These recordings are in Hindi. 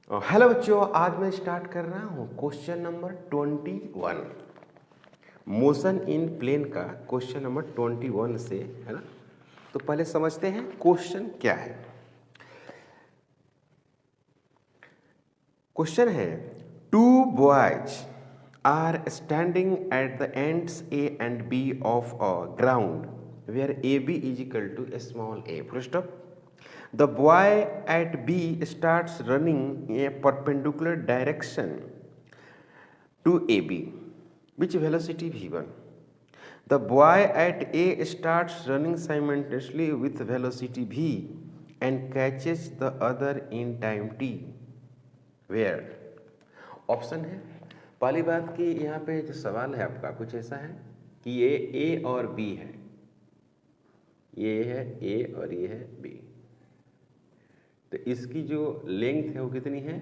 हेलो बच्चों, आज मैं स्टार्ट कर रहा हूँ question number 21। Motion in plane का क्वेश्चन नंबर 21 से, है ना। तो पहले समझते हैं क्वेश्चन क्या है। क्वेश्चन है, two boys are standing at the ends A and B of a ground where A B is equal to small a full stop. The boy at B starts running in a perpendicular direction to AB. Which velocity V1? The boy at A starts running simultaneously with velocity V and catches the other in time t. Where? Option है। पहली बात कि यहाँ पे जो सवाल है आपका कुछ ऐसा है कि ये A और B है, ये है A और ये है B, तो इसकी जो लेंथ है वो कितनी है?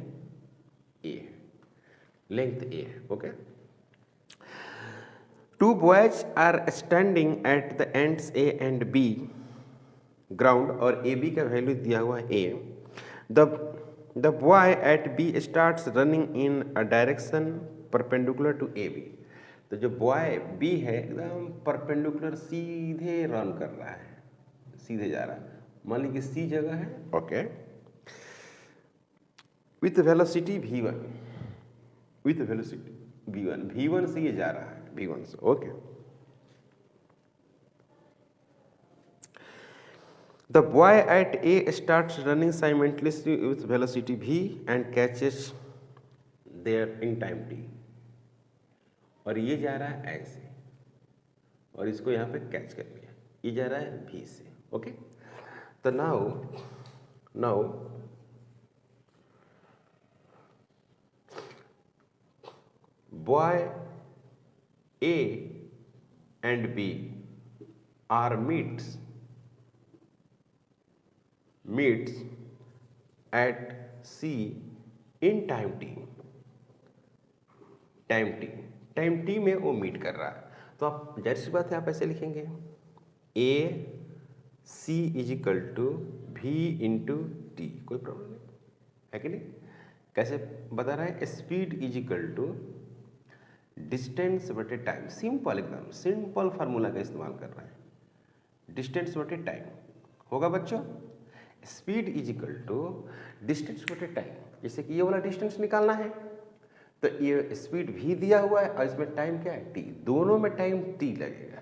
ए है, लेंथ ए है. Okay. Two boys are standing at the ends A and B ground, और ए बी का वैल्यू दिया हुआ है A. The boy at B starts running in a direction perpendicular to A B. तो जो बॉय बी है एकदम परपेंडिकुलर सीधे रन कर रहा है, सीधे जा रहा है. मान लीजिए सी जगह है. Okay. With velocity v1, with velocity v1 से ये जा रहा है, v1 से. Okay. The boy at A starts running simultaneously with velocity v and catches there in time t. और ये जा रहा है ऐसे, और इसको यहाँ पे कैच कर लिया, ये जा रहा है v से. ओके. तो now boy A and B are meets at C in time t. Time t में वो मीट कर रहा है. तो आप जाहिर सी बात है आप ऐसे लिखेंगे A C is equal to V into T. कोई प्रॉब्लम नहीं है कि नहीं? कैसे बता रहा है? Speed is equal to distance बटे टाइम. सिंपल, एकदम सिंपल फार्मूला का इस्तेमाल कर रहा है. डिस्टेंस बटे टाइम होगा बच्चों. Speed is equal to distance बटे टाइम. जैसे कि ये वाला डिस्टेंस निकालना है तो ये स्पीड भी दिया हुआ है और इसमें टाइम क्या है? टी. दोनों में टाइम टी लगेगा.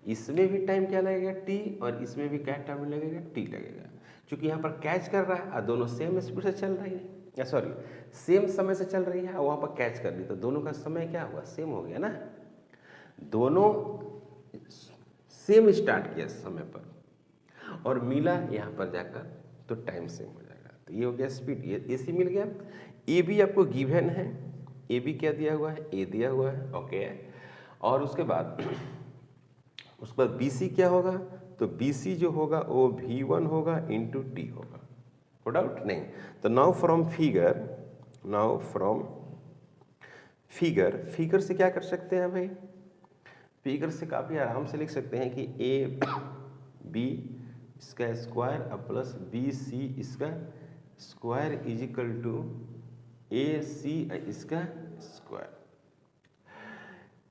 इसमें भी टाइम क्या लगेगा? टी. और इसमें भी क्या टाइम लगेगा? टी लगेगा. क्योंकि यहाँ पर कैच कर रहा है और दोनों सेम स्पीड से चल रही है, सॉरी सेम समय से चल रही है, और वहाँ पर कैच कर ली तो दोनों का समय क्या हुआ? सेम हो गया ना. दोनों सेम स्टार्ट किया समय पर और मिला यहाँ पर जाकर तो टाइम सेम हो जाएगा. तो ये हो गया स्पीड. ये एसी मिल गया. ए भी आपको गिवन है. ए भी क्या दिया हुआ है? ए दिया हुआ है. ओके. और उसके बाद बी सी क्या होगा? तो बी सी जो होगा वो V1 होगा इंटू टी होगा. नो डाउट नहीं. तो नाउ फ्रॉम फिगर से क्या कर सकते हैं भाई? फिगर से काफ़ी आराम से लिख सकते हैं कि ए बी इसका स्क्वायर प्लस बी सी इसका square is equal to A C इसका स्क्वायर.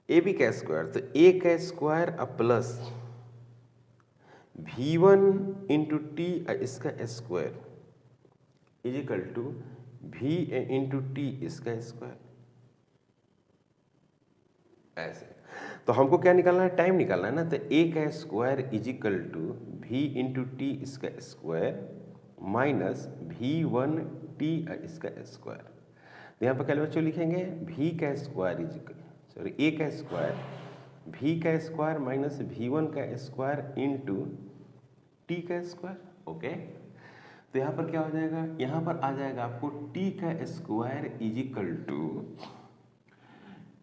ए बी का स्क्वायर तो ए का square plus V1 into T इसका square is equal to V into T इसका स्क्वायर. ऐसे. तो हमको क्या निकालना है? टाइम निकालना है ना. तो ए का square is equal to V into T इसका स्क्वायर माइनस V1 टी इसका स्क्वायर. तो यहाँ पर क्या बच्चों लिखेंगे? V का square is equal, sorry A का स्क्वायर, V का स्क्वायर माइनस V1 का स्क्वायर इंटू टी का स्क्वायर. ओके. तो यहाँ पर क्या हो जाएगा? यहाँ पर आ जाएगा आपको टी का square is equal to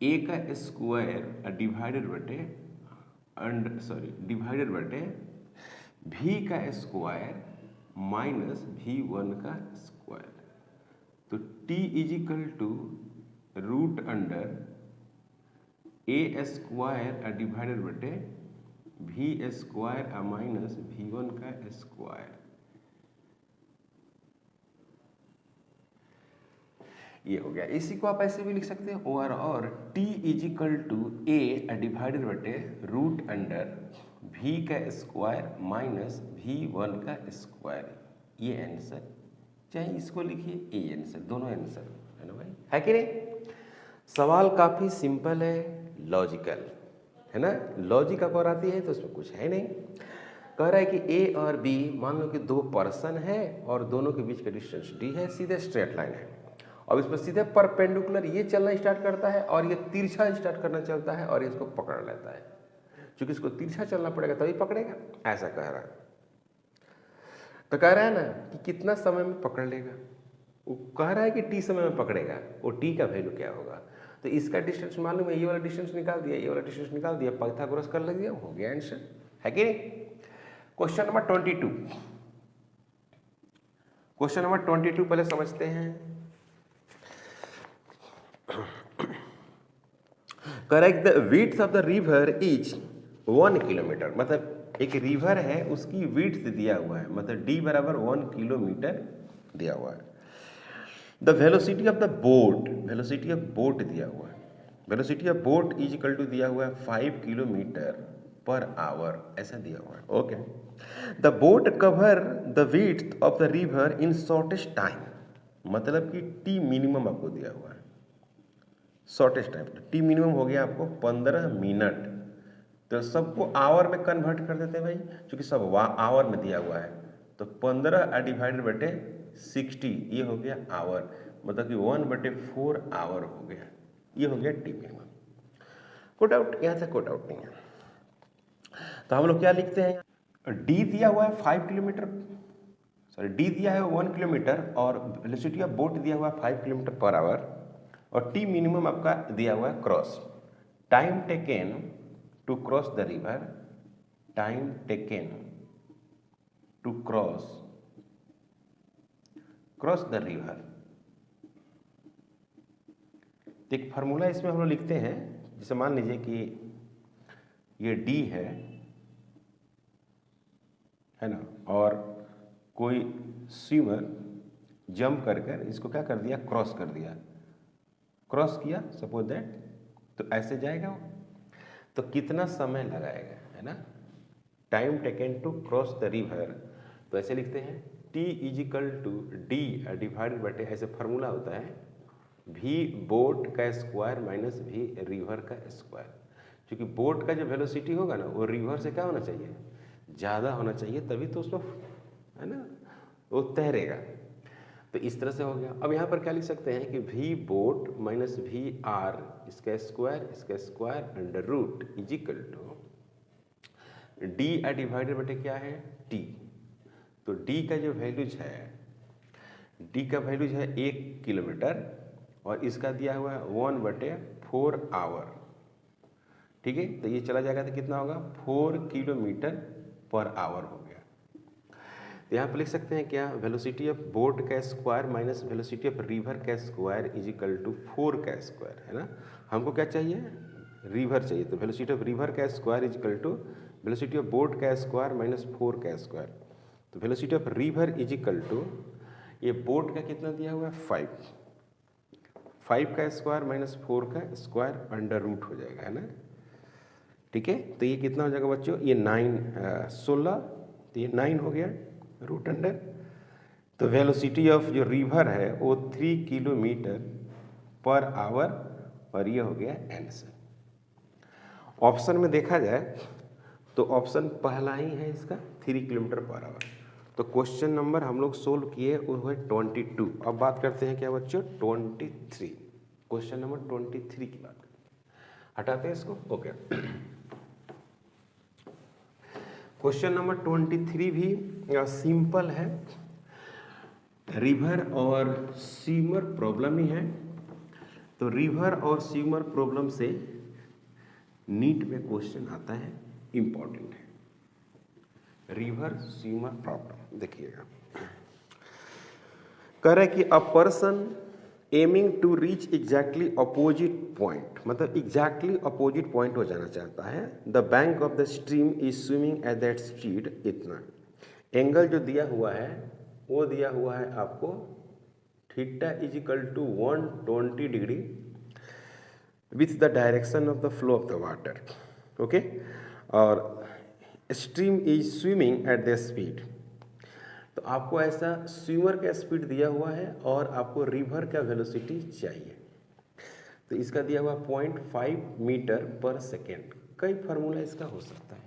A का स्क्वायर डिवाइडेड बटे V का स्क्वायर माइनस V1 का स्क्वायर. तो T is equal to root under A square divided बटे V स्क्वायर माइनस V1 का स्क्वायर. ये हो गया। इसी को आप ऐसे भी लिख सकते हैं और T is equal to A divided बटे रूट अंडर v का स्क्वायर माइनस v1 का स्क्वायर। ये आंसर, चाहे इसको लिखिए ये आंसर, दोनों आंसर है ना भाई, है कि नहीं। सवाल काफ़ी सिंपल है, लॉजिकल है ना, लॉजिक अगर आती है तो उसमें कुछ है नहीं। कह रहा है कि ए और बी मान लो कि दो पर्सन है और दोनों के बीच का डिस्टेंस डी है, सीधे स्ट्रेट लाइन है। अब इस पर सीधे परपेंडिकुलर ये चलना स्टार्ट करता है और ये तिरछा स्टार्ट करना चलता है और इसको पकड़ लेता है, क्योंकि इसको तिरछा चलना पड़ेगा तभी पकड़ेगा, ऐसा कह रहा है। तो कह रहा है ना कि कितना समय में पकड़ लेगा, वो कह रहा है कि टी समय में पकड़ेगा, वो टी का वैल्यू क्या होगा। तो इसका डिस्टेंस मालूम है, ये वाला डिस्टेंस निकाल दिया, ये वाला डिस्टेंस निकाल दिया, पाइथागोरस कर लग दिया, हो गया आंसर, है कि नहीं। क्वेश्चन नंबर 22, क्वेश्चन नंबर 22 पहले समझते हैं। Correct, the width of the river is 1 kilometre, मतलब एक रिवर है उसकी विड्थ दिया हुआ है, मतलब d बराबर 1 किलोमीटर दिया हुआ है। The velocity of the boat, velocity of boat दिया हुआ है, velocity of boat is equal to दिया हुआ है 5 किलोमीटर पर आवर, ऐसा दिया हुआ है। Okay, the boat cover the width of the river in shortest time, मतलब कि टी मिनिमम आपको दिया हुआ है, शॉर्टेस्ट टाइम, टी मिनिमम हो गया आपको 15 मिनट। तो सबको आवर में कन्वर्ट कर देते हैं भाई, क्योंकि सब आवर में दिया हुआ है। तो 15 डिवाइडेड बटे 60, ये हो गया आवर, मतलब कि 1/4 आवर हो गया, ये हो गया टी मिनिमम। कोई डाउट, यहाँ से कोई डाउट नहीं है। तो हम लोग क्या लिखते हैं, डी दिया हुआ है 5 किलोमीटर, सॉरी डी दिया है 1 किलोमीटर और वेलोसिटी ऑफ बोट दिया हुआ है 5 किलोमीटर पर आवर, और टी मिनिमम आपका दिया हुआ है cross, time taken to cross the river, time taken to cross the river. एक फार्मूला इसमें हम लोग लिखते हैं, जैसे मान लीजिए कि ये डी है ना, और कोई स्विमर जंप कर कर इसको क्या कर दिया, क्रॉस कर दिया, क्रॉस किया सपोज दैट, तो ऐसे जाएगा वो, तो कितना समय लगाएगा, है ना, time taken to cross the river. तो ऐसे लिखते हैं T is equal to D divided बटे, ऐसे फार्मूला होता है V बोट का स्क्वायर माइनस V रिवर का स्क्वायर, क्योंकि बोट का जो वेलोसिटी होगा ना वो रिवर से क्या होना चाहिए, ज़्यादा होना चाहिए, तभी तो उसको है ना वो तैरेगा। तो इस तरह से हो गया। अब यहाँ पर क्या लिख सकते हैं कि V boat minus V R, इसका square under root is equal to D divided बटे क्या है T। तो D का जो वैल्यूज है, D का वैल्यूज है 1 किलोमीटर और इसका दिया हुआ है 1/4 आवर, ठीक है। तो ये चला जाएगा तो कितना होगा, 4 किलोमीटर पर आवर हो गया। तो यहाँ पर लिख सकते हैं क्या, वेलोसिटी ऑफ बोट का square minus velocity of river का स्क्वायर इज इक्वल टू 4 का स्क्वायर, है ना। हमको क्या चाहिए, रिवर चाहिए, तो वेलोसिटी ऑफ रिवर का square is equal to velocity of boat का स्क्वायर माइनस 4 का स्क्वायर। तो velocity of river is equal to, ये बोट का कितना दिया हुआ है 5 का स्क्वायर माइनस 4 का स्क्वायर अंडर रूट हो जाएगा, है ना, ठीक है। तो ये कितना हो जाएगा बच्चों, ये 16, तो ये 9 हो गया रूट अंडर। तो वेलोसिटी ऑफ जो रिवर है वो 3 किलोमीटर पर आवर, और ये हो गया आंसर। ऑप्शन में देखा जाए तो ऑप्शन पहला ही है इसका 3 किलोमीटर पर आवर। तो क्वेश्चन नंबर हम लोग सोल्व किए वो है 22। अब बात करते हैं क्या बच्चों, 23, क्वेश्चन नंबर 23 की बात करते हैं, हटाते हैं इसको। ओके, क्वेश्चन नंबर 23 भी सिंपल है, रिवर और स्विमर प्रॉब्लम ही है। तो रिवर और स्विमर प्रॉब्लम से नीट में क्वेश्चन आता है, इंपॉर्टेंट है, रिवर स्विमर प्रॉब्लम। देखिएगा, कह रहा है कि a person aiming to reach exactly opposite point, मतलब एग्जैक्टली अपोजिट पॉइंट हो जाना चाहता है। The bank of the stream is swimming at that speed, इतना एंगल जो दिया हुआ है वो दिया हुआ है आपको theta is equal to 120 degree with the direction of the flow of the water, okay. और stream is swimming at the speed, तो आपको ऐसा स्विमर का स्पीड दिया हुआ है और आपको रिवर का वेलोसिटी चाहिए। तो इसका दिया हुआ 0.5 मीटर पर सेकेंड। कई फार्मूला इसका हो सकता है,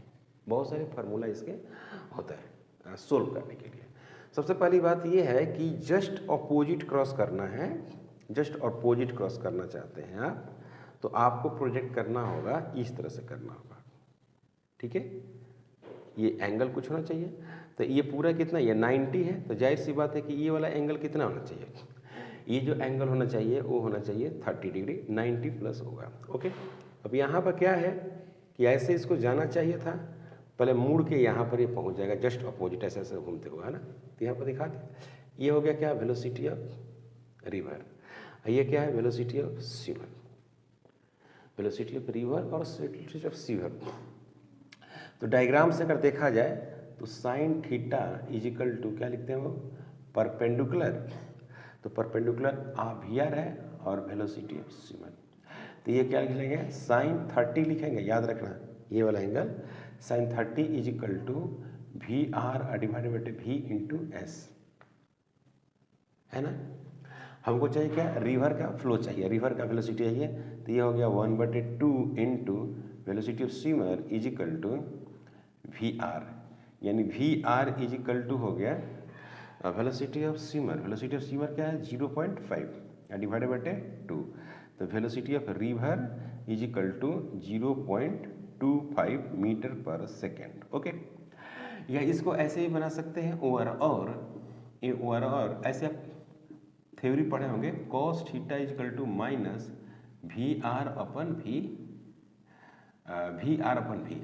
बहुत सारे फार्मूला इसके होता है सोल्व करने के लिए। सबसे पहली बात ये है कि जस्ट अपोजिट क्रॉस करना है, जस्ट अपोजिट क्रॉस करना चाहते हैं आप, तो आपको प्रोजेक्ट करना होगा, इस तरह से करना होगा, ठीक है। ये एंगल कुछ होना चाहिए, तो ये पूरा कितना, ये 90 है, तो जाहिर सी बात है कि ये वाला एंगल कितना होना चाहिए, ये जो एंगल होना चाहिए वो होना चाहिए 30 डिग्री, 90 प्लस होगा, ओके। अब यहाँ पर क्या है कि ऐसे इसको जाना चाहिए था, पहले मुड़ के यहाँ पर ये पहुँच जाएगा, जस्ट अपोजिट ऐसे ऐसे घूमते हुए, है ना। तो यहाँ पर दिखा दे, ये हो गया क्या, वेलोसिटी ऑफ रिवर, ये क्या है, velocity of swimmer, velocity of river और वेलोसिटी ऑफ स्विमर। तो डायग्राम से अगर देखा जाए तो sine theta is equal to क्या लिखते हैं वो, परपेंडिकुलर, तो परपेंडिकुलर आर है और वेलोसिटी ऑफ स्विमर, तो ये क्या लिखेंगे, साइन 30 लिखेंगे, याद रखना ये वाला angle sine 30 is equal to V R divided by V into S, है ना। हमको चाहिए क्या, रिवर का फ्लो चाहिए, रिवर का वेलोसिटी चाहिए, तो ये हो गया 1/2 into velocity of swimmer is equal to V R, यानी V R is equal to हो गया velocity of swimmer, velocity of swimmer क्या है 0.5 डिवाइडेड बाई 2, तो velocity of river is equal to 0.25 metre per second, okay. या इसको ऐसे ही बना सकते हैं ओवर और ऐसे आप थ्योरी पढ़े होंगे, cos theta is equal to minus V R upon V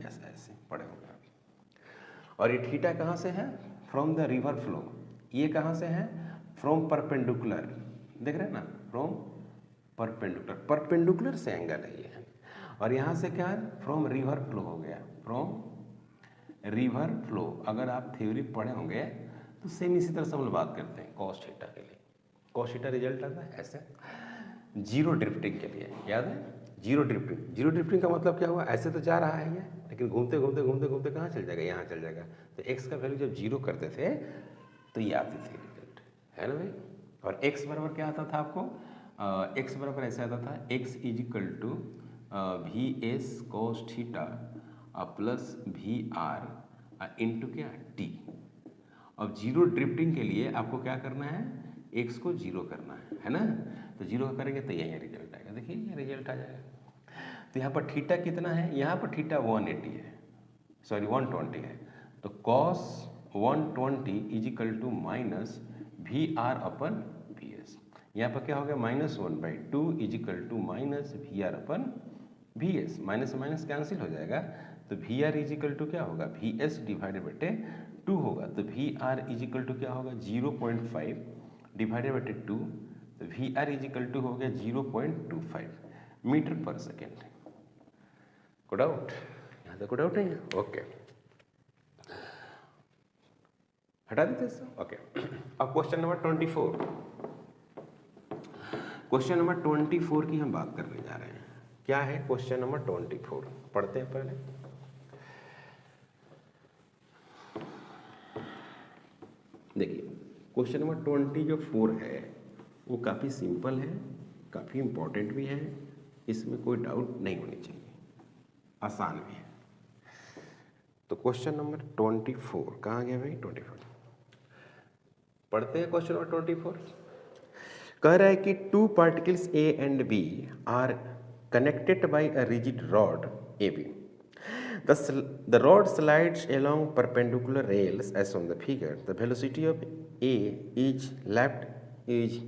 ऐसे पढ़े होंगे आप। और ये थीटा कहाँ से है, फ्रॉम द रिवर फ्लो, ये कहाँ से है, फ्रॉम परपेंडिकुलर, देख रहे हैं ना, फ्रॉम परपेंडिकुलर, परपेंडिकुलर से एंगल है ये, और यहाँ से क्या है, फ्रॉम रिवर फ्लो हो गया, फ्रॉम रिवर फ्लो। अगर आप थ्योरी पढ़े होंगे तो सेम इसी तरह से हम लोग बात करते हैं कॉस थीटा के लिए, कॉस थीटा रिजल्ट आता है ऐसे, जीरो ड्रिफ्टिंग के लिए, याद है, जीरो ड्रिफ्टिंग का मतलब क्या हुआ, ऐसे तो जा रहा है ये, लेकिन घूमते घूमते घूमते घूमते कहाँ चल जाएगा, यहाँ चल जाएगा। तो एक्स का वैल्यू जब जीरो करते थे तो ये आती थी रिजल्ट, है ना भाई। और एक्स बराबर क्या आता था आपको, एक्स बराबर ऐसे आता था, X is equal to V S cos theta plus V R into क्या टी। अब जीरो ड्रिफ्टिंग के लिए आपको क्या करना है, एक्स को जीरो करना है ना, तो जीरो करेंगे तो यही रिजल्ट आएगा, देखिए ये रिजल्ट आ जाएगा। तो यहाँ पर थीटा कितना है, यहाँ पर थीटा 180 है, सॉरी 120 है, तो cos 120 is equal to minus V R upon V S, यहाँ पर क्या हो गया, -1/2 is equal to minus V R upon V S, minus से माइनस कैंसिल हो जाएगा, तो V R is equal to क्या होगा, वी एस डिवाइडेड बाई 2 होगा, तो V R is equal to क्या होगा 0.5 डिवाइडेड बाई 2, तो V R is equal to हो गया 0.25 मीटर पर सेकेंड। को डाउट, यहाँ तक को डाउट नहीं है, ओके, हटा देते हैं, ओके। अब क्वेश्चन नंबर 24, क्वेश्चन नंबर 24 की हम बात करने जा रहे हैं। क्या है क्वेश्चन नंबर 24, पढ़ते हैं पहले। देखिए क्वेश्चन नंबर 24 है वो काफ़ी सिंपल है, काफ़ी इम्पोर्टेंट भी है, इसमें कोई डाउट नहीं होनी चाहिए, आसान भी है। तो क्वेश्चन नंबर 24 कहाँ गया भाई, 24 पढ़ते हैं। क्वेश्चन नंबर 24 कह रहा है कि 2 particles A and B are connected by a rigid rod AB. The rod slides along perpendicular rails as on the figure. The velocity of A is left is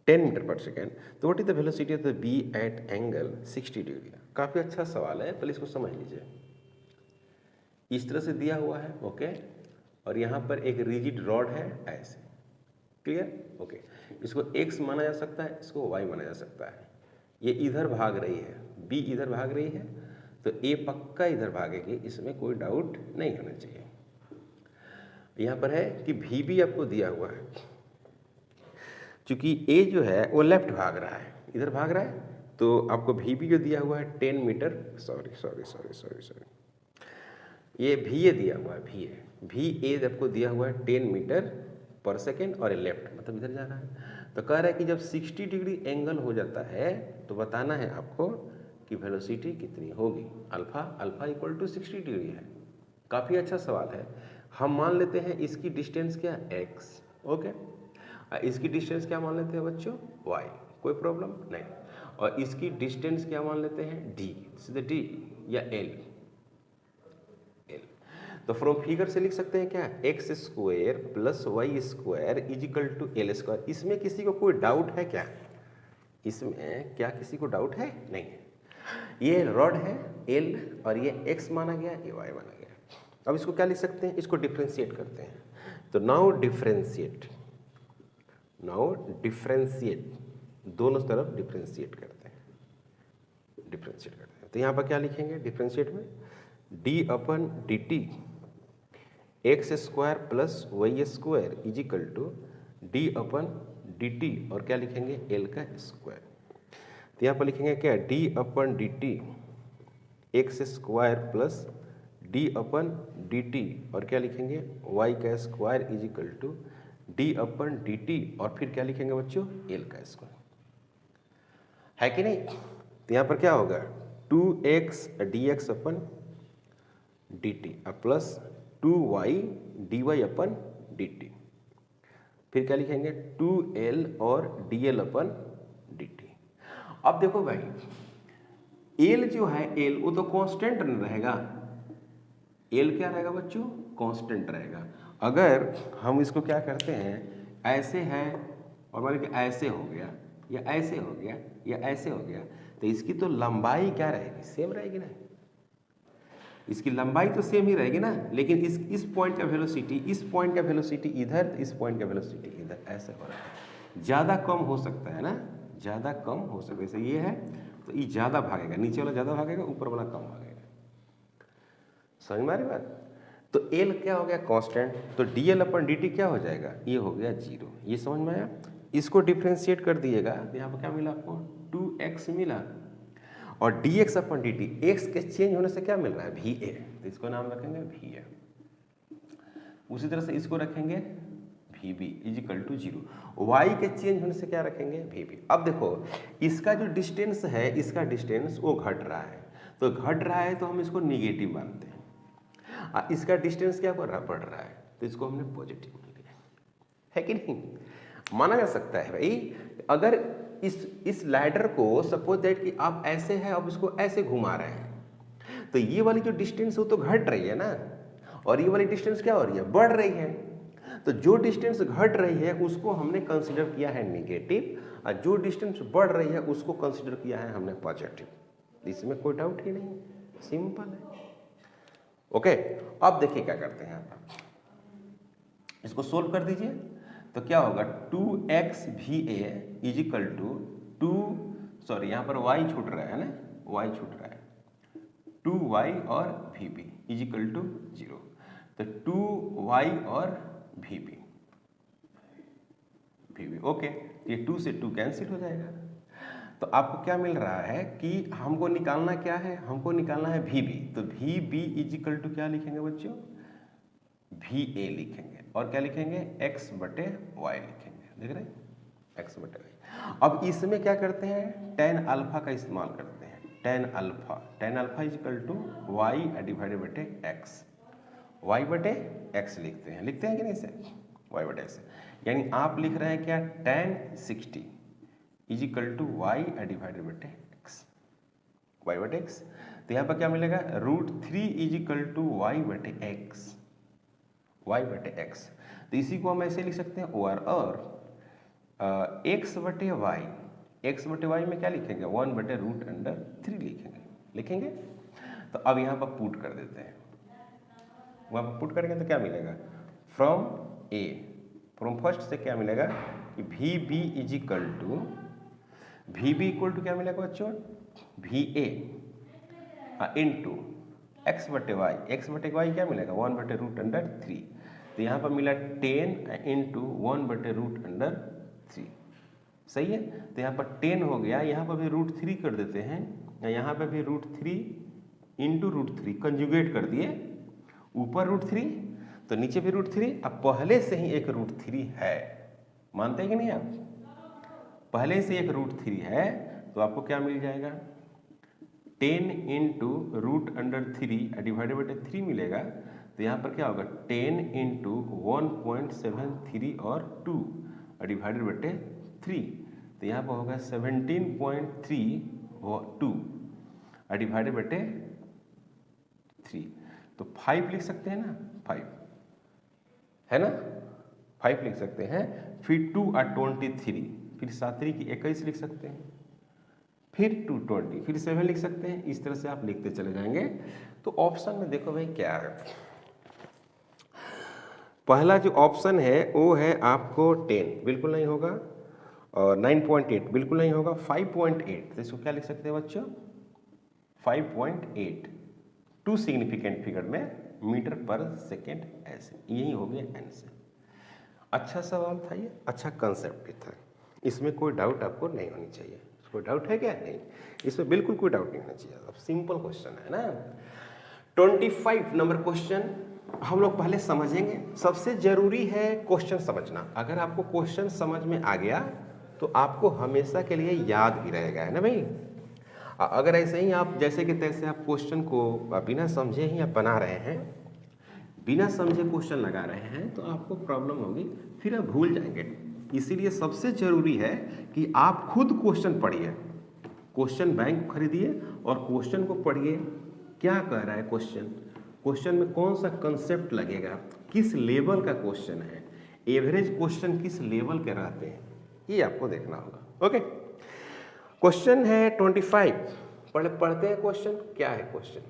10 metre per second, तो what is the velocity of the B at angle 60 degree. काफ़ी अच्छा सवाल है, पहले इसको समझ लीजिए। इस तरह से दिया हुआ है, ओके, और यहाँ पर एक रिजिड रॉड है ऐसे, क्लियर, ओके। इसको x माना जा सकता है, इसको y माना जा सकता है। ये इधर भाग रही है, B इधर भाग रही है, तो A पक्का इधर भागेगी, इसमें कोई डाउट नहीं होना चाहिए। यहाँ पर है कि वी बी आपको दिया हुआ है, चूंकि ए जो है वो लेफ्ट भाग रहा है, इधर भाग रहा है, तो आपको वी बी जो दिया हुआ है 10 मीटर, सॉरी, ये वी ए दिया हुआ है, वी ए आपको दिया हुआ है 10 मीटर पर सेकेंड और ये लेफ्ट मतलब इधर जा रहा है। तो कह रहा है कि जब 60 डिग्री एंगल हो जाता है तो बताना है आपको कि वेलोसिटी कितनी होगी। अल्फा इक्वल टू 60 डिग्री है। काफ़ी अच्छा सवाल है। हम मान लेते हैं इसकी डिस्टेंस क्या x, ओके, इसकी डिस्टेंस क्या मान लेते हैं बच्चों y, कोई प्रॉब्लम नहीं, और इसकी डिस्टेंस क्या मान लेते हैं d, सीधे d या l। तो फ्रॉम फिगर से लिख सकते हैं क्या, X square plus Y square is equal to L square. इसमें किसी को कोई डाउट है क्या, इसमें क्या किसी को डाउट है, नहीं है। ये रॉड है एल और ये एक्स माना गया, ये वाई माना गया। अब इसको क्या लिख सकते हैं, इसको डिफ्रेंशिएट करते हैं। तो नाउ डिफ्रेंशिएट दोनों तरफ डिफ्रेंशिएट करते हैं, तो यहाँ पर क्या लिखेंगे डिफ्रेंशिएट में, D upon D T X square plus Y square is equal to D upon D T, और क्या लिखेंगे एल का स्क्वायर। तो यहाँ पर लिखेंगे क्या, D upon D T X square plus D upon D T, और क्या लिखेंगे वाई का square is equal to D upon D T, और फिर क्या लिखेंगे बच्चों एल का स्क्वायर, है कि नहीं। तो यहाँ पर क्या होगा 2x dx upon D T plus 2y dy upon D T, फिर क्या लिखेंगे 2l और dl अपन डी टी। अब देखो भाई l जो है l वो तो कांस्टेंट रहेगा, l क्या रहेगा बच्चों कांस्टेंट रहेगा। अगर हम इसको क्या करते हैं, ऐसे है और मान लीजिए ऐसे हो गया या ऐसे हो गया या ऐसे हो गया, तो इसकी तो लंबाई क्या रहेगी, सेम रहेगी ना, इसकी लंबाई तो सेम ही रहेगी ना, लेकिन इस पॉइंट का वेलोसिटी, इस पॉइंट का वेलोसिटी इधर, इस पॉइंट का वेलोसिटी इधर, ऐसे हो रहा है। ज़्यादा कम हो सकता है ना, ज़्यादा कम हो सकता है। जैसे ये है तो ये ज़्यादा भागेगा, नीचे वाला ज़्यादा भागेगा, ऊपर वाला कम भागेगा। समझ में आ रही बात। तो एल क्या हो गया कांस्टेंट, तो D L upon D T क्या हो जाएगा, ये हो गया 0। ये समझ में आया। इसको डिफ्रेंशिएट कर दिएगा तो यहाँ पर क्या मिला आपको 2x मिला, और dx अपन dt, x के चेंज होने से क्या मिल रहा है va, तो इसको नाम रखेंगे va। उसी तरह से इसको रखेंगे vb इजिकल टू 0, y के चेंज होने से क्या रखेंगे vb। अब देखो इसका जो डिस्टेंस है, इसका डिस्टेंस वो घट रहा है, तो घट रहा है तो हम इसको निगेटिव मानते हैं, इसका डिस्टेंस क्या कर रहा है बढ़ रहा है, तो इसको हमने पॉजिटिव मान लिया, है कि नहीं। माना जा सकता है भाई, अगर इस लैडर को सपोज दैट कि आप ऐसे हैं, अब इसको ऐसे घुमा रहे हैं, तो ये वाली जो डिस्टेंस वो तो घट रही है ना, और ये वाली डिस्टेंस क्या हो रही है बढ़ रही है। तो जो डिस्टेंस घट रही है उसको हमने कंसीडर किया है नेगेटिव, और जो डिस्टेंस बढ़ रही है उसको कंसीडर किया है हमने पॉजिटिव। इसमें कोई डाउट ही नहीं, सिंपल है। ओके, अब देखिए क्या करते हैं, इसको सोल्व कर दीजिए। तो क्या होगा 2x va इजिकल टू यहाँ पर y छूट रहा है ना, y छूट रहा है, 2y और vb इजिकल टू 0, तो 2y और vb ओके, ये 2 से 2 कैंसिल हो जाएगा। तो आपको क्या मिल रहा है कि हमको निकालना क्या है, हमको निकालना है vb, तो vb इजिकल टू क्या लिखेंगे बच्चों va लिखेंगे, और क्या लिखेंगे x बटे y लिखेंगे, देख रहे हैं x बटे y। अब इसमें क्या करते हैं tan अल्फा का इस्तेमाल करते हैं, tan alpha is equal to y divided बटे x, y बटे x लिखते हैं कि नहीं इसे, y बटे x, यानी आप लिख रहे हैं क्या tan 60 is equal to y divided बटे x, y बटे x। तो यहाँ पर क्या मिलेगा √3 इजिकल टू y बटे x, y बटे x। तो इसी को हम ऐसे लिख सकते हैं और x बटे y में क्या लिखेंगे 1 बटे √3 लिखेंगे। तो अब यहाँ पर पुट कर देते हैं, वहाँ पर पुट करेंगे तो क्या मिलेगा फ्रॉम फर्स्ट से क्या मिलेगा कि vb इजिकल टू क्या मिलेगा बच्चों va इंटू x बटे y क्या मिलेगा 1 बटे √3, तो यहाँ पर मिला 10 इंटू 1/√3, सही है। तो यहाँ पर 10 हो गया, यहाँ पर भी √3 कर देते हैं, यहाँ पर भी √3 इंटू √3 कंजुगेट कर दिए, ऊपर √3 तो नीचे भी √3। अब पहले से ही एक √3 है, मानते हैं कि नहीं आप, पहले से एक √3 है, तो आपको क्या मिल जाएगा 10 इंटू √3 डिवाइडेड बाई 3 मिलेगा। तो यहाँ पर क्या होगा 10 इंटू 1.73 और 2 डिवाइडेड बाई 3, तो यहाँ पर होगा 17.3 और 2 डिवाइडेड बाई 3, तो 5 लिख सकते हैं ना, 5 है ना, 5 लिख सकते हैं। फिर 2 और 23, फिर 7 की 21 लिख सकते हैं, फिर 220, फिर 7 लिख सकते हैं। इस तरह से आप लिखते चले जाएंगे। तो ऑप्शन में देखो भाई क्या है, पहला जो ऑप्शन है वो है आपको 10 बिल्कुल नहीं होगा, और 9.8 बिल्कुल नहीं होगा, 5.8, तो इसको क्या लिख सकते हैं बच्चों 5.8 टू सिग्निफिकेंट फिगर में मीटर पर सेकेंड, ऐसे यही हो गया आंसर। अच्छा सवाल था ये, अच्छा कंसेप्ट भी था, इसमें कोई डाउट आपको नहीं होनी चाहिए। कोई डाउट है क्या? नहीं, इसमें बिल्कुल कोई डाउट नहीं होना चाहिए। अब सिंपल क्वेश्चन है ना। 25 नंबर क्वेश्चन हम लोग पहले समझेंगे। सबसे जरूरी है क्वेश्चन समझना। अगर आपको क्वेश्चन समझ में आ गया तो आपको हमेशा के लिए याद भी रहेगा, है ना भाई। अगर ऐसे ही आप जैसे कि तैसे आप क्वेश्चन को बिना समझे ही आप बना रहे हैं, बिना समझे क्वेश्चन लगा रहे हैं, तो आपको प्रॉब्लम होगी, फिर आप भूल जाएंगे। इसीलिए सबसे जरूरी है कि आप खुद क्वेश्चन पढ़िए, क्वेश्चन बैंक खरीदिए और क्वेश्चन को पढ़िए। क्या कह रहा है क्वेश्चन, क्वेश्चन में कौन सा कंसेप्ट लगेगा, किस लेवल का क्वेश्चन है, एवरेज क्वेश्चन किस लेवल के रहते हैं, ये आपको देखना होगा। ओके, क्वेश्चन है 25, पढ़ते हैं क्वेश्चन। क्या है question?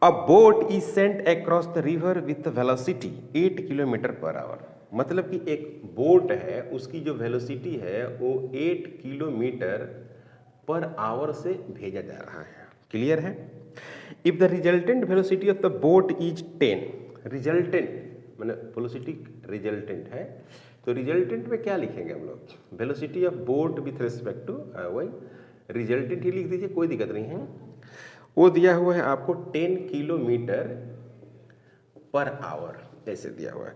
A boat is sent across the river with velocity 8 km/h। मतलब कि एक बोट है, उसकी जो वेलोसिटी है वो 8 km/h से भेजा जा रहा है। क्लियर है? If the resultant velocity of the boat is 10, resultant मैंने वेलोसिटी रिजल्टेंट है, तो रिजल्टेंट में क्या लिखेंगे हम लोग, velocity of boat with respect to, वही रिजल्टेंट ही लिख दीजिए, कोई दिक्कत नहीं है। वो दिया हुआ है आपको 10 km/h, ऐसे दिया हुआ है।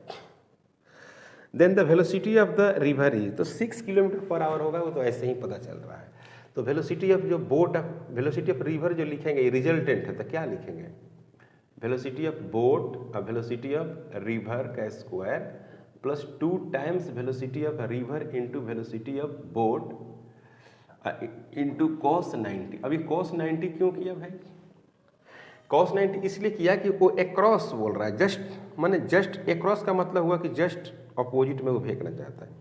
Then the velocity of the river is, तो 6 km/h होगा, वो तो ऐसे ही पता चल रहा है। तो वेलोसिटी ऑफ जो बोट, वेलोसिटी ऑफ रिवर जो लिखेंगे रिजल्टेंट है, तो क्या लिखेंगे, वेलोसिटी ऑफ बोट और वेलोसिटी ऑफ रिवर का square plus 2 times velocity of river into velocity of boat into cos 90। अभी cos 90 क्यों किया भाई? cos 90 इसलिए किया कि वो एक्रॉस बोल रहा है, जस्ट माने जस्ट एक्रॉस का मतलब हुआ कि जस्ट अपोजिट में वो फेंकना चाहता है,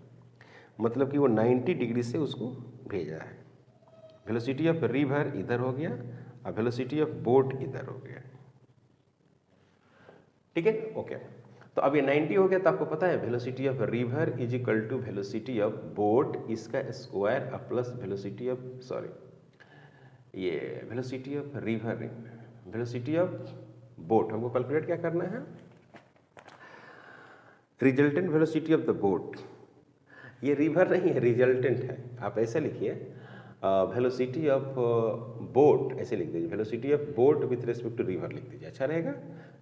मतलब कि वो 90 डिग्री से उसको भेजा है। वेलोसिटी ऑफ रिवर इधर हो गया और वेलोसिटी ऑफ बोट इधर हो गया, ठीक है। ओके, तो अब ये 90 हो गया, तो आपको पता है velocity of river is equal to velocity of boat, इसका square plus velocity of, sorry ये velocity of river, velocity of boat हमको कैलकुलेट क्या करना है, resultant velocity of the boat, ये रिवर नहीं है रिजल्टेंट है, आप ऐसे लिखिए वेलोसिटी ऑफ बोट, ऐसे लिख दीजिए, velocity of boat with respect to river लिख दीजिए, अच्छा रहेगा।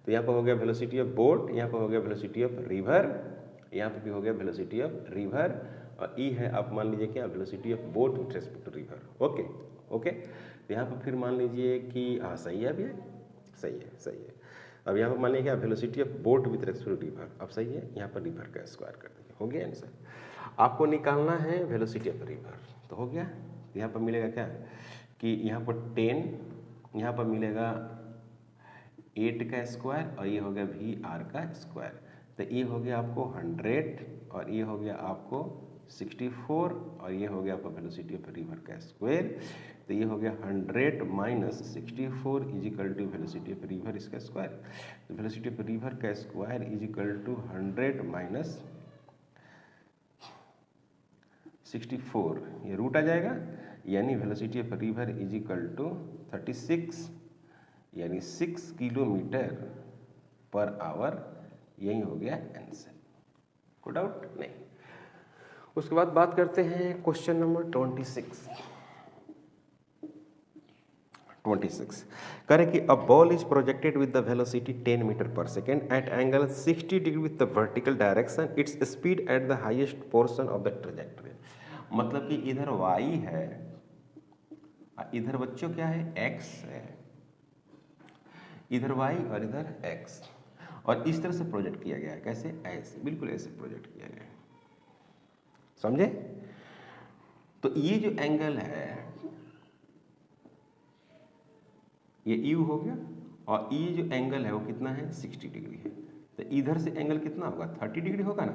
तो यहाँ पर हो गया वेलोसिटी ऑफ बोट, यहाँ पर हो गया वेलोसिटी ऑफ रिवर, यहाँ पर भी हो गया वेलोसिटी ऑफ रिवर, और ई है आप मान लीजिए क्या, velocity of boat with respect to river. Okay okay, तो यहाँ पर फिर मान लीजिए कि हाँ सही है, अभी सही है, सही है। अब यहाँ पर मान लीजिए क्या, velocity of boat with respect to river, अब सही है, यहाँ पर रिवर का स्क्वायर कर दीजिए, हो गया आंसर। आपको निकालना है वेलोसिटी ऑफ रिवर, तो हो गया। यहाँ पर मिलेगा क्या कि यहाँ पर 10, यहाँ पर मिलेगा 8 का स्क्वायर, और ये हो गया VR का स्क्वायर, तो ये हो गया आपको 100, और ये हो गया आपको 64, और ये हो गया आपका वेलोसिटी ऑफ रिवर का स्क्वायर, तो ये हो गया 100 minus 64 is equal to velocity of river इसका स्क्वायर। तो वेलोसिटी ऑफ रिवर का square is equal to 100 minus 64, ये रूट आ जाएगा, यानी velocity of river is equal to 36, यानी 6 किलोमीटर पर आवर, यही हो गया आंसर। कोई डाउट नहीं। उसके बाद बात करते हैं क्वेश्चन नंबर 26। कह रहे कि a ball is projected with the velocity 10 metre per second at angle 60 degree with the vertical direction, its speed at the highest portion of the trajectory. मतलब कि इधर y है, इधर बच्चों क्या है, x है, इधर y और इधर x, और इस तरह से प्रोजेक्ट किया गया है। कैसे? ऐसे, बिल्कुल ऐसे प्रोजेक्ट किया गया है। समझे? तो ये जो एंगल है ये u हो गया, और ये जो एंगल है वो कितना है, 60 डिग्री है। तो इधर से एंगल कितना होगा, 30 डिग्री होगा ना,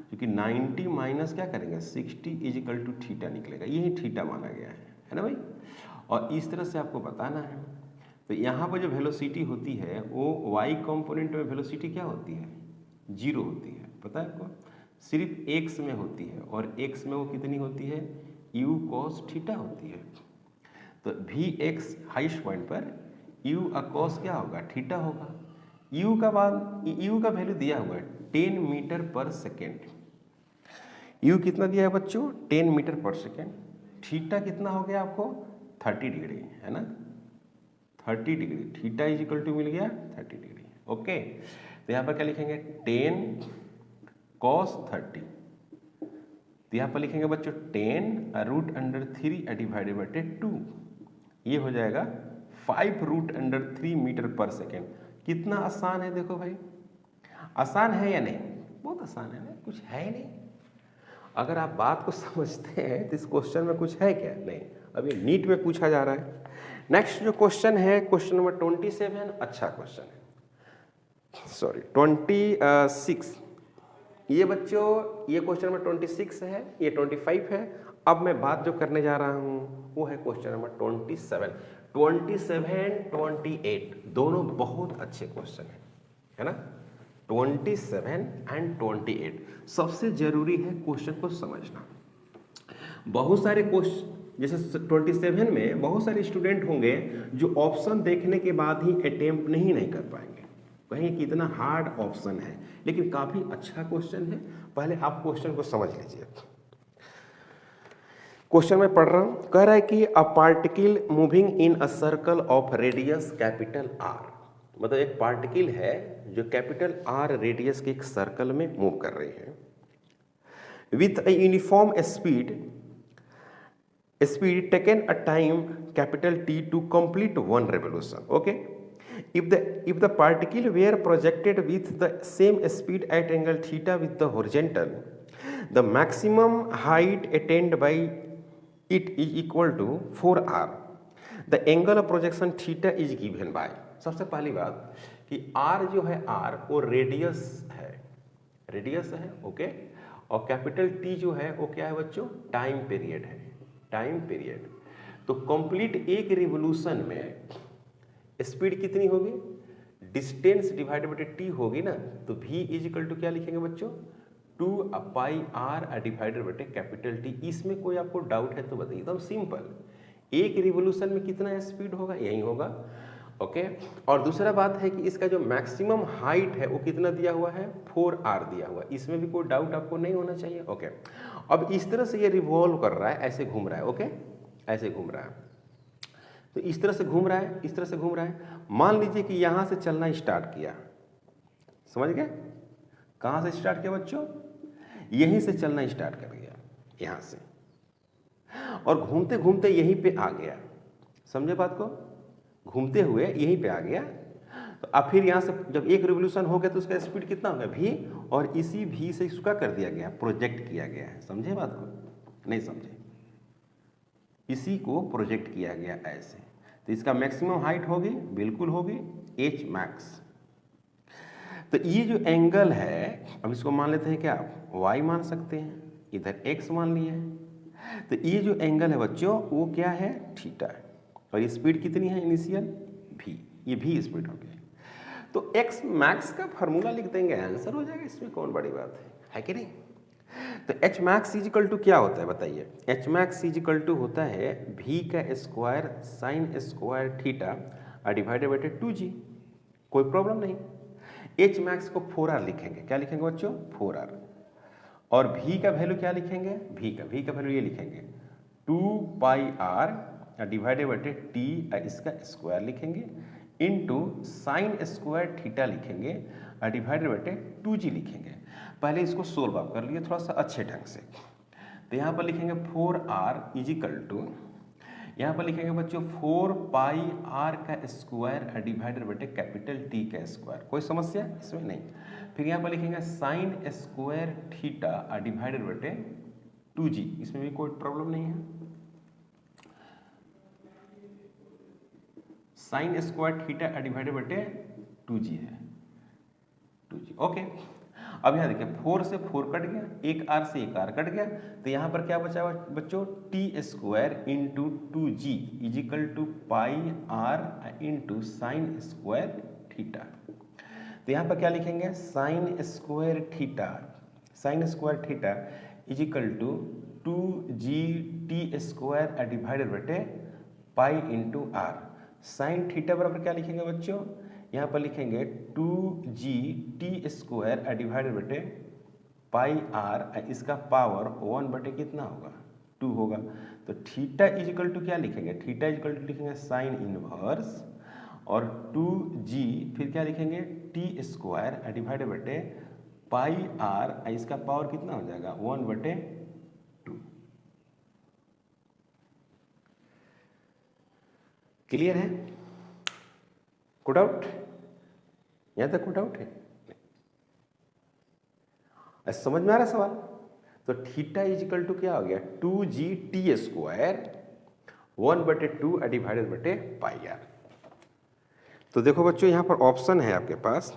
क्योंकि 90 माइनस क्या करेंगे, 60 इज इक्वल टू थीटा निकलेगा। यही थीटा माना गया है ना भाई। और इस तरह से आपको बताना है। तो यहाँ पर जो वेलोसिटी होती है वो y कंपोनेंट में वेलोसिटी क्या होती है, 0 होती है। पता है आपको, सिर्फ x में होती है, और x में वो कितनी होती है, u cos थीटा होती है। तो Vx हाइस्ट पॉइंट पर u cos क्या होगा, थीटा होगा। u का बाद u का वैल्यू दिया हुआ है 10 मीटर पर सेकेंड। u कितना दिया है बच्चों, 10 मीटर पर सेकेंड। थीटा कितना हो गया आपको, 30 डिग्री है ना, 30 degree. Theta is equal to मिल गया 30 डिग्री। ओके, तो यहाँ पर क्या लिखेंगे, 10 cos 30। तो यहाँ पर लिखेंगे बच्चों 10√√3 डिवाइडेड बाई 2। ये हो जाएगा 5√√3 मीटर पर सेकेंड। कितना आसान है, देखो भाई, आसान है या नहीं, बहुत आसान है ना, कुछ है ही नहीं। अगर आप बात को समझते हैं तो इस क्वेश्चन में कुछ है क्या, नहीं। अभी नीट में पूछा जा रहा है। नेक्स्ट जो क्वेश्चन है, क्वेश्चन नंबर 27, अच्छा क्वेश्चन है, सॉरी 26। ये बच्चों, ये क्वेश्चन नंबर 26 है, ये 25 है। अब मैं बात जो करने जा रहा हूँ वो है क्वेश्चन नंबर 27, 28 दोनों बहुत अच्छे क्वेश्चन है ना। 27 एंड 28 सबसे जरूरी है क्वेश्चन को समझना। बहुत सारे क्वेश्चन, जैसे 27 में बहुत सारे स्टूडेंट होंगे जो ऑप्शन देखने के बाद ही अटेम्प्ट नहीं कर पाएंगे, कहीं कितना हार्ड ऑप्शन है, लेकिन काफी अच्छा क्वेश्चन है। पहले आप क्वेश्चन को समझ लीजिए। क्वेश्चन में पढ़ रहा हूं, कह रहा है कि a particle moving in a circle of radius capital R, मतलब एक पार्टिकल है जो कैपिटल R रेडियस के एक सर्कल में मूव कर रही है, with a uniform speed taken a time capital T to complete one revolution. Okay, if the particle were projected with the same speed at angle theta with the horizontal, the maximum height attained by it is equal to 4r. The angle of projection theta is given by, सबसे पहली बात कि r जो है, r वो रेडियस है, ओके, और कैपिटल T जो है वो क्या है बच्चों, टाइम पीरियड है, टाइम पीरियड। तो कंप्लीट एक रिवोल्यूशन में स्पीड कितनी होगी, डिस्टेंस डिवाइडेड बाई टी होगी ना। तो v इज इक्वल टू क्या लिखेंगे बच्चों, 2πr divided by capital T। इसमें कोई आपको डाउट है तो बताइए, एकदम सिंपल। एक रिवोल्यूशन में कितना स्पीड होगा, यही होगा। ओके, और दूसरा बात है कि इसका जो मैक्सिमम हाइट है वो कितना दिया हुआ है, 4r दिया हुआ है। इसमें भी कोई डाउट आपको नहीं होना चाहिए। ओके, अब इस तरह से ये रिवॉल्व कर रहा है, ऐसे घूम रहा है, ओके, ऐसे घूम रहा है। तो इस तरह से घूम रहा है, इस तरह से घूम रहा है। मान लीजिए कि यहां से चलना स्टार्ट किया, समझ गए, कहां से स्टार्ट किया बच्चों, यहीं से चलना स्टार्ट कर गया, यहां से, और घूमते घूमते यहीं पे आ गया। समझे बात को, घूमते हुए यहीं पे आ गया। तो अब फिर यहां से जब एक रिवोल्यूशन हो गया तो उसका स्पीड कितना हो गया, v, और इसी v से इसका कर दिया गया, प्रोजेक्ट किया गया है। समझे बात को, नहीं समझे, इसी को प्रोजेक्ट किया गया ऐसे। तो इसका मैक्सिमम हाइट होगी, बिल्कुल होगी, h मैक्स। तो ये जो एंगल है, अब इसको मान लेते हैं क्या, y मान सकते हैं, इधर x मान लिए। तो ये जो एंगल है बच्चों वो क्या है, थीटा है, और ये स्पीड कितनी है इनिशियल, v, ये v स्पीड हो गई। तो x मैक्स का फार्मूला लिख देंगे, आंसर हो जाएगा, इसमें कौन बड़ी बात है कि नहीं। तो h max is equal to क्या होता है बताइए, h max is equal to होता है v का square sine square theta divided by 2g। कोई प्रॉब्लम नहीं। एच मैक्स को 4r लिखेंगे, क्या लिखेंगे बच्चों 4r, और v का वैल्यू क्या लिखेंगे, v का वैल्यू ये लिखेंगे 2 पाई r डिवाइडेड बाई टी, इसका स्क्वायर लिखेंगे इनटू साइन स्क्वायर थीटा लिखेंगे और डिवाइडेड बाई 2g लिखेंगे। पहले इसको सोल्व आप कर लिए थोड़ा सा अच्छे ढंग से। तो यहाँ पर लिखेंगे 4r इजिकल टू, यहाँ पर लिखेंगे बच्चों 4 पाई r का square divided by capital T का स्क्वायर। कोई समस्या इसमें नहीं। फिर यहाँ पर लिखेंगे sine square theta divided by 2g, इसमें भी कोई प्रॉब्लम नहीं है। Sign square theta divided by 2g है, 2g ओके। अब यहाँ देखिए 4 से 4 कट गया, एक r से एक r कट गया, तो यहाँ पर क्या बचा बच्चों T square into 2g equal to pi r into sine square theta. तो यहाँ पर क्या लिखेंगे sine square theta equal to 2g T square divided by pi into r। Sine theta बराबर क्या लिखेंगे बच्चों, यहाँ पर लिखेंगे 2g T square divided by pi r, इसका पावर 1 बटे कितना होगा 2 होगा। तो थीटा इजिकल टू क्या लिखेंगे, थीटा इजिकल टू लिखेंगे साइन इनवर्स और 2g फिर क्या लिखेंगे T square divided by pi r, इसका पावर कितना हो जाएगा 1 बटे 2। क्लियर है, कोई डाउट, यहां तक कोई डाउट है, समझ में आ रहा सवाल। तो थीटा इजिकल टू क्या हो गया 2g टी स्क्वायर 1 बटे 2 डिवाइडेड बटे पाई आर। तो देखो बच्चों यहाँ पर ऑप्शन है आपके पास,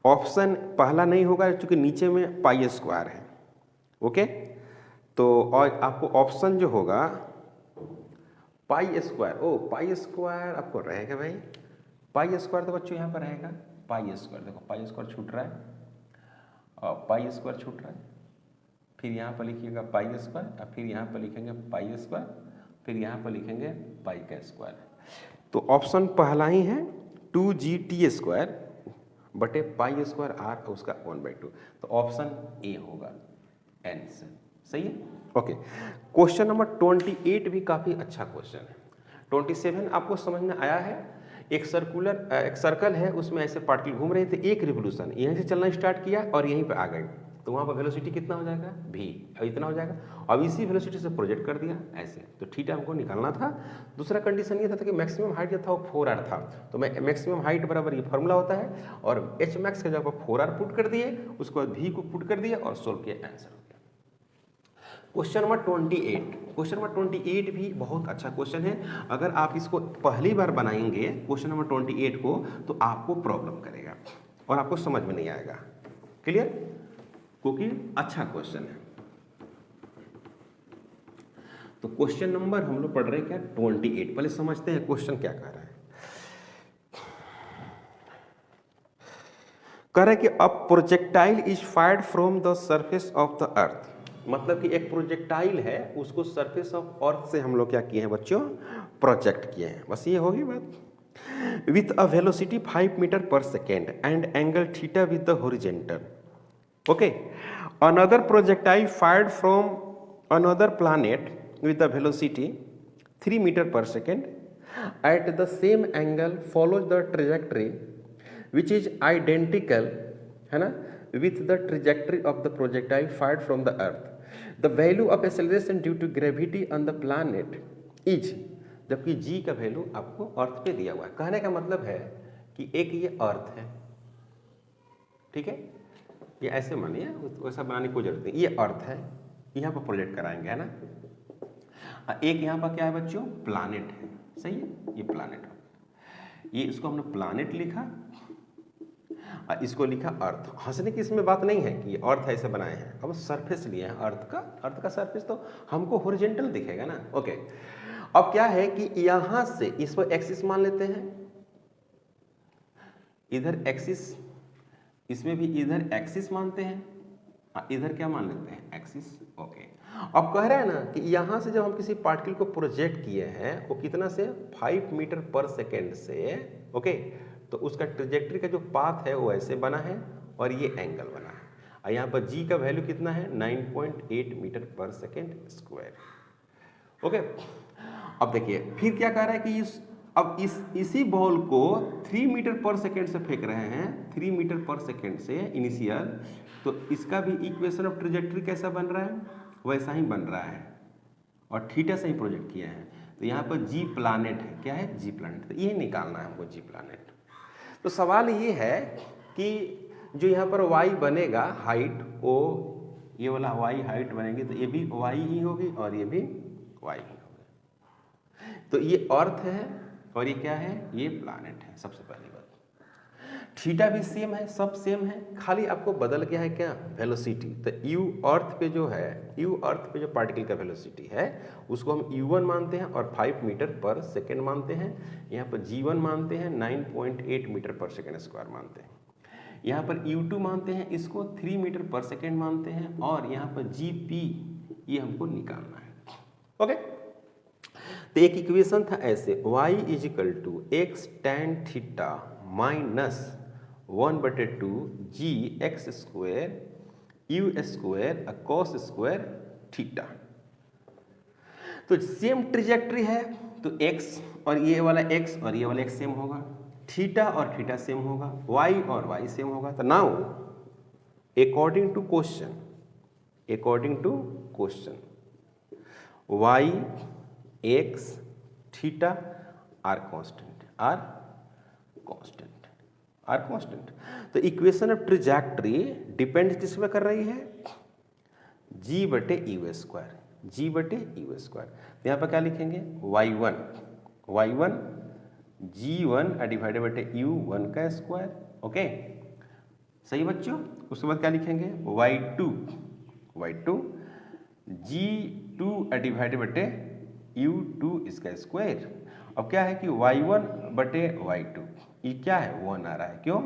ऑप्शन पहला नहीं होगा क्योंकि नीचे में पाई स्क्वायर है, ओके। तो और आपको ऑप्शन जो होगा पाई स्क्वायर, ओ पाई स्क्वायर आपको रहेगा भाई, पाई स्क्वायर तो बच्चों यहाँ पर रहेगा पाई स्क्वायर, देखो पाई स्क्वायर छूट रहा है और पाई स्क्वायर छूट रहा है, फिर यहाँ पर लिखिएगा पाई स्क्वायर और फिर यहाँ पर लिखेंगे पाई स्क्वायर, फिर यहाँ पर लिखेंगे पाई का स्क्वायर। तो ऑप्शन पहला ही है 2g टी स्क्वायर बटे पाई स्क्वायर आर, उसका 1/2, तो ऑप्शन ए होगा आंसर, सही है ओके। क्वेश्चन नंबर 28 भी काफ़ी अच्छा क्वेश्चन है। 27 आपको समझ में आया है, एक सर्कल है, उसमें ऐसे पार्टिकल घूम रहे थे, एक रिवोल्यूशन यहीं से चलना स्टार्ट किया और यहीं पे आ गए, तो वहाँ पर वेलोसिटी कितना हो जाएगा v, और इतना हो जाएगा। अब इसी वेलोसिटी से प्रोजेक्ट कर दिया ऐसे, तो थीटा हमको निकालना था। दूसरा कंडीशन ये था कि मैक्सिमम हाइट जो था वो 4r था, तो मैक्सिमम हाइट बराबर ये फार्मूला होता है, और एच मैक्स के जगह 4r पुट कर दिए, उसके बाद v को पुट कर दिया और सोल्व किया, आंसर हो गया। क्वेश्चन नंबर 28, क्वेश्चन नंबर 28 भी बहुत अच्छा क्वेश्चन है। अगर आप इसको पहली बार बनाएंगे क्वेश्चन नंबर 28 को, तो आपको प्रॉब्लम करेगा और आपको समझ में नहीं आएगा, क्लियर, क्योंकि अच्छा क्वेश्चन है। तो क्वेश्चन नंबर हम लोग पढ़ रहे हैं क्या 28, पहले समझते हैं क्वेश्चन क्या कह रहा है। कह रहा है कि a projectile is fired from the surface of the earth, मतलब कि एक प्रोजेक्टाइल है, उसको सरफेस ऑफ अर्थ से हम लोग क्या किए हैं बच्चों, प्रोजेक्ट किए हैं, बस ये होगी बात। With a velocity 5 metre per second and angle theta with the horizontal, okay. Another projectile fired from another planet with the velocity 3 meter per second at the same angle follows the trajectory which is identical, है ना, with the trajectory of the projectile fired from the earth. The value of acceleration due to gravity on the planet is, जबकि g का वैल्यू आपको अर्थ पे दिया हुआ है। कहने का मतलब है कि एक ये अर्थ है, ठीक है, ये ऐसे मानिए, वैसा बनाने की कोई जरूरत नहीं, ये अर्थ है, यहाँ पर प्रोजेक्ट कराएंगे, है ना। एक यहाँ पर क्या है बच्चों, प्लैनेट है, सही है, ये प्लैनेट है, ये इसको हमने प्लैनेट लिखा और इसको लिखा अर्थ। हंसने की इसमें बात नहीं है कि ये अर्थ ऐसे बनाए हैं, अब सरफेस लिए हैं अर्थ का सरफेस तो हमको हॉरिजॉन्टल दिखेगा ना, ओके। अब क्या है कि यहां से इसको एक्सिस मान लेते हैं, इधर एक्सिस, इसमें भी इधर एक्सिस मानते हैं, इधर क्या मान लेते हैं, एक्सिस, ओके। अब कह रहे हैं ना कि यहां से जब हम किसी पार्टिकल को प्रोजेक्ट किए हैं, वो कितना से 5 मीटर पर सेकेंड से, ओके, तो उसका ट्रेजेक्ट्री का जो पाथ है वो ऐसे बना है और ये एंगल बना है। और यहाँ पर जी का वैल्यू कितना है 9.8 metre per second square. Okay, अब देखिए फिर क्या कह रहा है कि इसी बॉल को 3 मीटर पर सेकेंड से फेंक रहे हैं, 3 मीटर पर सेकेंड से इनिशियल, तो इसका भी इक्वेशन ऑफ ट्रेजेक्ट्री कैसा बन रहा है, वैसा ही बन रहा है और थीटा से ही प्रोजेक्ट किया है। तो यहाँ पर जी प्लानेट है, क्या है जी प्लानेट, तो ये निकालना है हमको जी प्लानेट। तो सवाल ये है कि जो यहाँ पर वाई बनेगा हाइट, वो ये वाला वाई हाइट बनेगी तो ये भी वाई ही होगी और ये भी वाई ही होगी। तो ये अर्थ है और ये क्या है, ये प्लानेट है। सबसे पहली बात थीटा भी सेम है, सब सेम है, खाली आपको बदल गया है क्या वेलोसिटी। तो यू अर्थ पे जो है, यू अर्थ पे जो पार्टिकल का वेलोसिटी है उसको हम u1 मानते हैं और 5 मीटर पर सेकेंड मानते हैं। यहाँ पर g1 मानते हैं 9.8 मीटर पर सेकेंड स्क्वायर मानते हैं। यहाँ पर u2 मानते हैं, इसको 3 मीटर पर सेकेंड मानते हैं और यहाँ पर gp ये हमको निकालना है। ओके, तो एक इक्वेशन था ऐसे y equal to x tan theta minus 1/2 g x square u square cos square theta. तो सेम ट्रेजेक्ट्री है तो x और ये वाला x और ये वाला x सेम होगा, थीटा और थीटा सेम होगा, y और y सेम होगा। तो now according to question y x theta are constant. तो इक्वेशन ऑफ ट्रेजेक्ट्री डिपेंड किस पे कर रही है, g बटे यू स्क्वायर, तो यहाँ पर क्या लिखेंगे y1 g1 डिवाइडेड बटे u1 का स्क्वायर। ओके सही बच्चों, उसके बाद क्या लिखेंगे y2 g2 डिवाइडेड बटे u2 इसका स्क्वायर। अब क्या है कि y1 बटे y2 ये क्या है 1 आ रहा है, क्यों,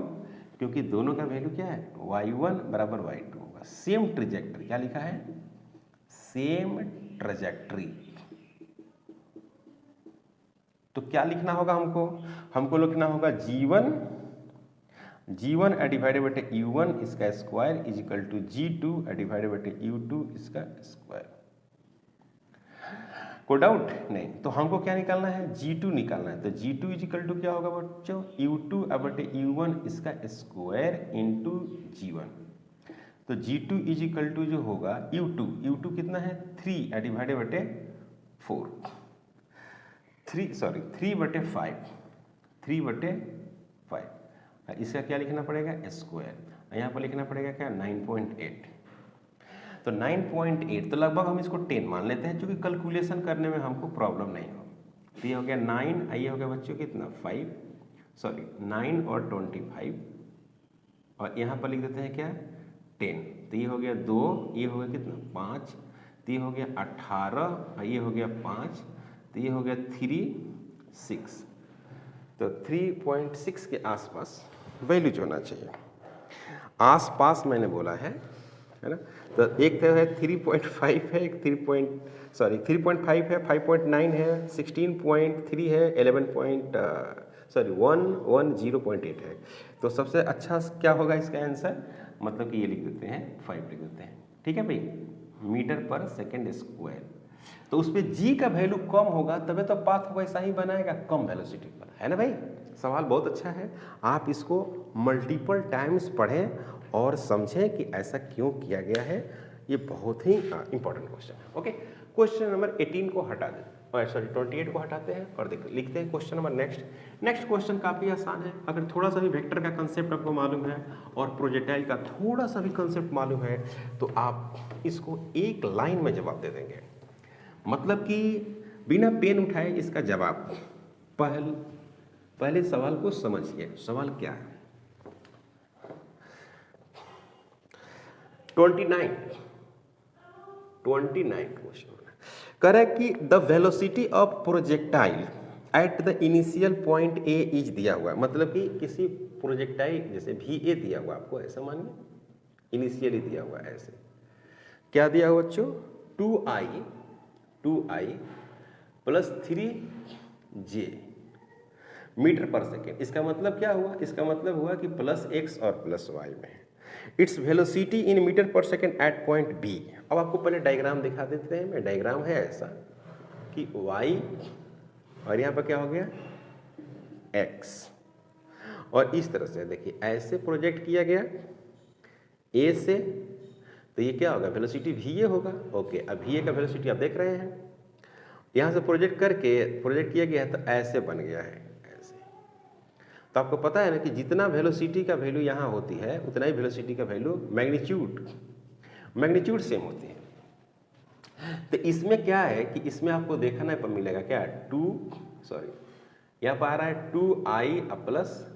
क्योंकि दोनों का वैल्यू क्या है y1 बराबर y2 होगा। सेम ट्रेजेक्ट्री, क्या लिखा है सेम ट्रेजेक्ट्री। तो क्या लिखना होगा हमको लिखना होगा g1 डिवाइडेड बटे u1 इसका square is equal to g2 divided बटे u2 इसका स्क्वायर। कोई डाउट नहीं, तो हमको क्या निकालना है g2 निकालना है। तो g2 इज इक्वल टू क्या होगा बच्चों u2 बटे u1 इसका स्क्वायर इंटू g1। तो g2 इज इक्वल टू जो होगा u2 कितना है 3 डिवाइडेड बटे 3 बटे 5, इसका क्या लिखना पड़ेगा स्क्वायर, यहाँ पर लिखना पड़ेगा क्या 9.8। तो 9.8 तो लगभग हम इसको 10 मान लेते हैं क्योंकि कैलकुलेशन करने में हमको प्रॉब्लम नहीं हो। तो ये हो गया 9, ये हो गया बच्चों कितना 9 और 25 और यहाँ पर लिख देते हैं क्या 10। तो ये हो गया 2, ये हो गया कितना 5, तो ये हो गया 18 और ये हो गया 5, तो ये हो गया 6। तो 3.6 के आसपास वैल्यू होना चाहिए, आसपास मैंने बोला है ना। तो एक तो है 3.5 है, एक 3.5 है, 5.9 है, 16.3 है, 110.8 है। तो सबसे अच्छा क्या होगा इसका आंसर, मतलब कि ये लिख देते हैं 5 लिख देते हैं, ठीक है भाई, मीटर पर सेकेंड स्क्वायर। तो उस पर जी का वैल्यू कम होगा तभी तो पाथ वैसा ही बनाएगा कम वेलोसिटी पर, है ना भाई। सवाल बहुत अच्छा है, आप इसको मल्टीपल टाइम्स पढ़ें और समझें कि ऐसा क्यों किया गया है। ये बहुत ही इंपॉर्टेंट क्वेश्चन है। ओके, क्वेश्चन नंबर 18 को हटा दें, 28 को हटाते हैं और लिखते हैं क्वेश्चन नंबर नेक्स्ट क्वेश्चन काफ़ी आसान है। अगर थोड़ा सा भी वेक्टर का कंसेप्ट आपको मालूम है और प्रोजेक्टाइल का थोड़ा सा भी कंसेप्ट मालूम है तो आप इसको एक लाइन में जवाब दे देंगे, मतलब कि बिना पेन उठाए इसका जवाब। पहले सवाल को समझिए, सवाल क्या है 29 क्वेश्चन कह रहा है कि the velocity of projectile at the initial point A is दिया हुआ है, मतलब कि किसी प्रोजेक्टाइल जैसे भी ए दिया हुआ आपको, ऐसा मानिए इनिशियली दिया हुआ है, ऐसे क्या दिया हुआ बच्चों 2i + 3j metre per second. इसका मतलब क्या हुआ, इसका मतलब हुआ कि प्लस एक्स और प्लस वाई में है। Its velocity in metre per second eight point B. अब आपको पहले डायग्राम दिखा देते हैं, मैं डायग्राम है ऐसा कि y और यहाँ पर क्या हो गया x, और इस तरह से देखिए ऐसे प्रोजेक्ट किया गया a से, तो ये क्या होगा वेलोसिटी va होगा। ओके, अब va का वेलोसिटी आप देख रहे हैं, यहाँ से प्रोजेक्ट किया गया है तो ऐसे बन गया है ऐसे। तो आपको पता है ना कि जितना वेलोसिटी का वैल्यू यहाँ होती है उतना ही वेलोसिटी का वैल्यू मैग्नीट्यूड सेम होती है। तो इसमें क्या है कि इसमें आपको देखना पर मिलेगा क्या यहाँ पर आ रहा है 2i प्लस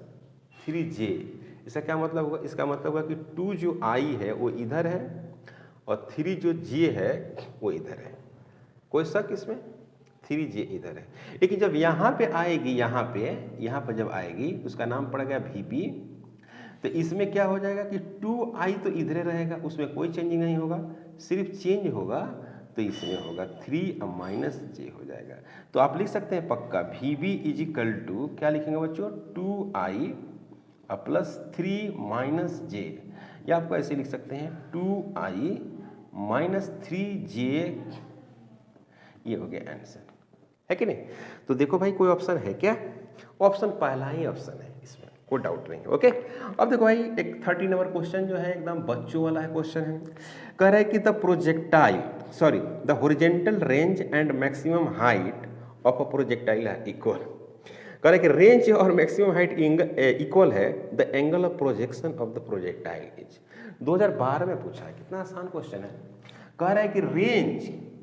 3j। इसका क्या मतलब होगा, इसका मतलब होगा कि 2 जो i है वो इधर है और 3 जो j है वो इधर है। कोई शक इसमें, 3j इधर है। लेकिन जब यहाँ पे आएगी, यहाँ पर जब आएगी उसका नाम पड़ गया vp, तो इसमें क्या हो जाएगा कि 2i तो इधर रहेगा, उसमें कोई चेंजिंग नहीं होगा, सिर्फ चेंज होगा तो इसमें होगा 3 माइनस j हो जाएगा। तो आप लिख सकते हैं पक्का vb इजिकल टू क्या लिखेंगे बच्चों 2i प्लस 3 माइनस j, या आपको ऐसे लिख सकते हैं 2i माइनस 3j, ये हो गया आंसर, है कि नहीं। तो देखो भाई कोई ऑप्शन है क्या, ऑप्शन पहला ही ऑप्शन है, इसमें कोई डाउट नहीं है। ओके, अब देखो भाई एक 30 नंबर क्वेश्चन जो है एकदम बच्चों वाला है क्वेश्चन है। कह रहा है कि the horizontal range and maximum height of a projectile है इक्वल। कह रहा है कि रेंज और मैक्सिमम हाइट इक्वल है, the angle of projection of the projectile is. 2012 में पूछा है, कितना आसान क्वेश्चन है। कह रहा है कि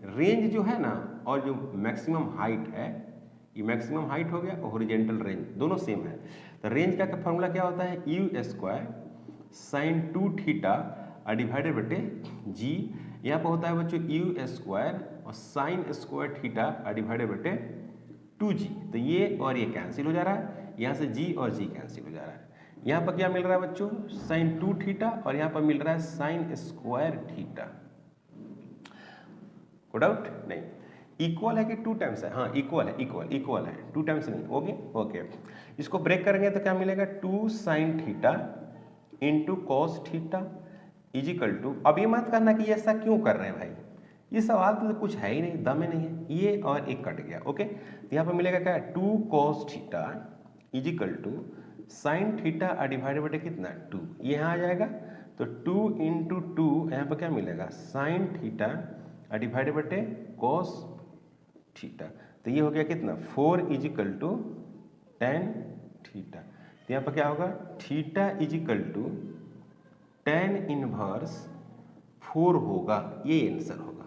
रेंज जो है ना और जो मैक्सिमम हाइट है, ये मैक्सिमम हाइट हो गया और हॉरिजॉन्टल रेंज दोनों सेम है। तो रेंज का फॉर्मूला क्या होता है u square sine 2 theta divided बटे g। यहाँ पर होता है बच्चों u स्क्वायर और साइन स्क्वायर थीटा डिवाइडेड बटे 2g। तो ये और ये कैंसिल हो जा रहा है, यहाँ से g और g कैंसिल हो जा रहा है। यहाँ पर क्या मिल रहा है बच्चों साइन 2 थीटा और यहाँ पर मिल रहा है साइन स्क्वायर थीटा। कोई डाउट नहीं, इक्वल है कि 2 टाइम्स है, हाँ इक्वल है 2 टाइम्स नहीं। ओके, इसको ब्रेक करेंगे तो क्या मिलेगा 2 sine theta into cos theta equal to. अब ये मत करना कि ऐसा क्यों कर रहे हैं भाई, ये सवाल तो कुछ है ही नहीं, दम नहीं है, ये और एक कट गया। ओके, तो यहाँ पर मिलेगा क्या 2 cos theta equal to sine theta divided बटे कितना 2, ये यहाँ आ जाएगा। तो 2 इंटू 2 यहाँ पर क्या मिलेगा साइन थीटा डिवाइडेड बटे कॉस थीटा। तो ये हो गया कितना 4 इजिकल टू टेन थीटा। तो यहाँ पर क्या होगा theta equal to tan inverse 4 होगा, ये आंसर होगा।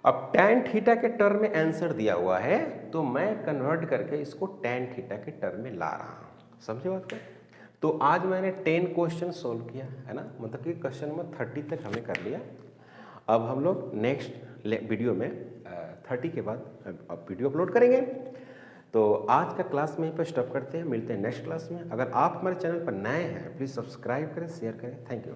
अब टेन थीटा के टर्म में आंसर दिया हुआ है तो मैं कन्वर्ट करके इसको टेन थीटा के टर्म में ला रहा हूँ, समझे बात को। तो आज मैंने 10 क्वेश्चन सोल्व किया है ना, मतलब कि क्वेश्चन नंबर 30 तक हमने कर लिया। अब हम लोग नेक्स्ट वीडियो में 30 के बाद अब वीडियो अपलोड करेंगे। तो आज का क्लास में यहीं पर स्टॉप करते हैं, मिलते हैं नेक्स्ट क्लास में। अगर आप हमारे चैनल पर नए हैं प्लीज़ सब्सक्राइब करें, शेयर करें। Thank you.